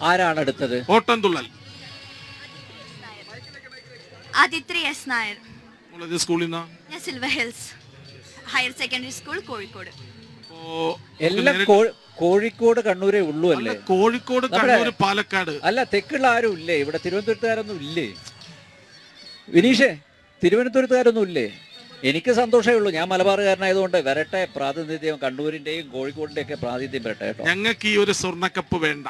ആരാണ് എടുത്തത്? ഓട്ടംതുള്ളൽ ആദിത്രി എസ് നായർ. സ്കൂളിൽ നിന്നാ? ഞാൻ silver hills higher secondary school, Kozhikode. എല്ലാം കോഴിക്കോട് കണ്ണൂരേ ഉള്ളൂ അല്ലേ? കോഴിക്കോട്, കണ്ണൂർ, പാലക്കാട് അല്ല, തെക്കുള്ള ആരും ഇല്ലേ? ഇവിടെ തിരുവനന്തപുരത്തുകാരൊന്നും ഇല്ലേ? വിനീഷേ, തിരുവനന്തപുരത്തുകാരൊന്നും ഇല്ലേ? എനിക്ക് സന്തോഷമേ ഉള്ളൂ. ഞാൻ മലബാറുകാരനായതുകൊണ്ട് വരട്ടെ, പ്രാതിനിധ്യം കണ്ണൂരിന്റെയും കോഴിക്കോടിന്റെയും ഒക്കെ പ്രാതിനിധ്യം വരട്ടെ കേട്ടോ. ഞങ്ങൾക്ക് ഈ ഒരു സ്വർണ്ണക്കപ്പ് വേണ്ട.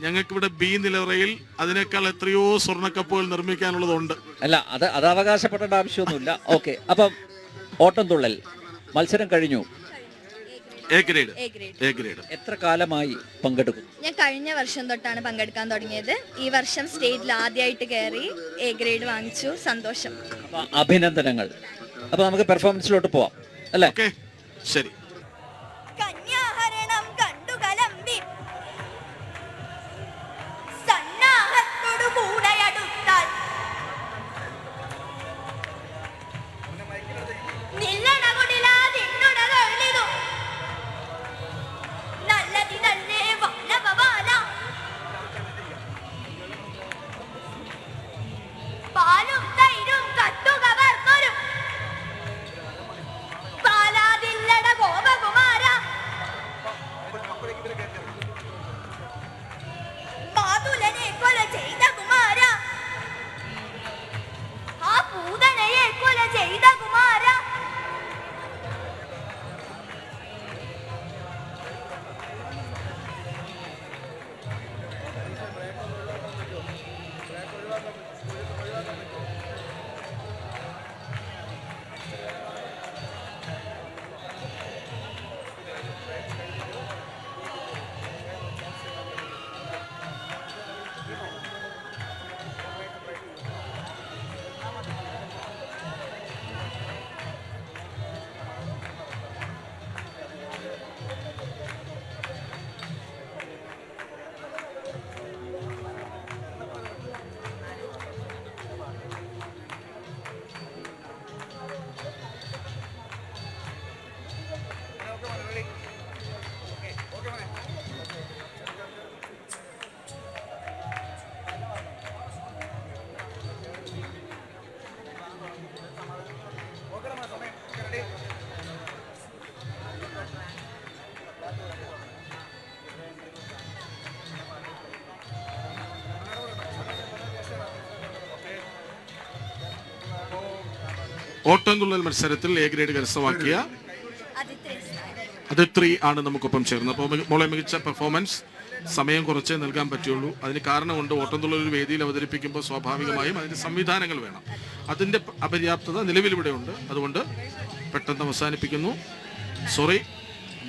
ഞങ്ങൾക്ക് ഇവിടെ ബി നിലവറയിൽ അതിനേക്കാൾ എത്രയോ സ്വർണ്ണക്കപ്പുകൾ നിർമ്മിക്കാനുള്ളതുണ്ട്. അല്ല, അത് അവകാശപ്പെടേണ്ട ആവശ്യമൊന്നുമില്ല. ഓക്കെ, അപ്പം ഓട്ടംതുള്ളൽ മത്സരം കഴിഞ്ഞു. A grade. എത്ര കാലമായി പങ്കെടുക്കുന്നു? ഞാൻ കഴിഞ്ഞ വർഷം തൊട്ടാണ് പങ്കെടുക്കാൻ തുടങ്ങിയത്. ഈ വർഷം സ്റ്റേജിൽ ആദ്യമായിട്ട് കയറി എ ഗ്രേഡ് വാങ്ങിച്ചു. സന്തോഷം. അഭിനന്ദനങ്ങൾ. അപ്പൊ നമുക്ക് പെർഫോമൻസിലോട്ട് പോവാം അല്ലേ? ശരി. ഓട്ടംതുള്ളൽ മത്സരത്തിൽ എ ഗ്രേഡ് കരസ്ഥമാക്കിയ അതിത്രി ആണ് നമുക്കൊപ്പം ചേർന്നത്. അപ്പോൾ മോളെ മികച്ച പെർഫോമൻസ്. സമയം കുറച്ചേ നൽകാൻ പറ്റുള്ളൂ. അതിന് കാരണമുണ്ട്, ഓട്ടംതുള്ളൽ ഒരു വേദിയിൽ അവതരിപ്പിക്കുമ്പോൾ സ്വാഭാവികമായും അതിന് സംവിധാനങ്ങൾ വേണം. അതിൻ്റെ അപര്യാപ്തത നിലവിലിവിടെ ഉണ്ട്. അതുകൊണ്ട് പെട്ടെന്ന് അവസാനിപ്പിക്കുന്നു. സോറി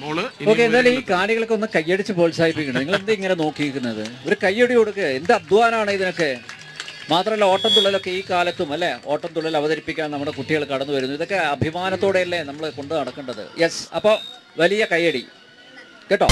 മോള്. എന്തായാലും ഈ കാണികളൊക്കെ ഒന്ന് കയ്യടിച്ച് പ്രോത്സാഹിപ്പിക്കണം. നിങ്ങൾ എന്താ ഇങ്ങനെ നോക്കിയിരിക്കുന്നത്? ഒരു കയ്യടി കൊടുക്കുക. എന്ത് അധ്വാനമാണ് ഇതിനൊക്കെ. മാത്രമല്ല, ഓട്ടംതുള്ളലൊക്കെ ഈ കാലത്തും അല്ലേ, ഓട്ടംതുള്ളൽ അവതരിപ്പിക്കാൻ നമ്മുടെ കുട്ടികൾ കടന്നു വരുന്നു. ഇതൊക്കെ അഭിമാനത്തോടെയല്ലേ നമ്മൾ കൊണ്ടു നടക്കേണ്ടത്. യെസ്, അപ്പോൾ വലിയ കയ്യടി കേട്ടോ.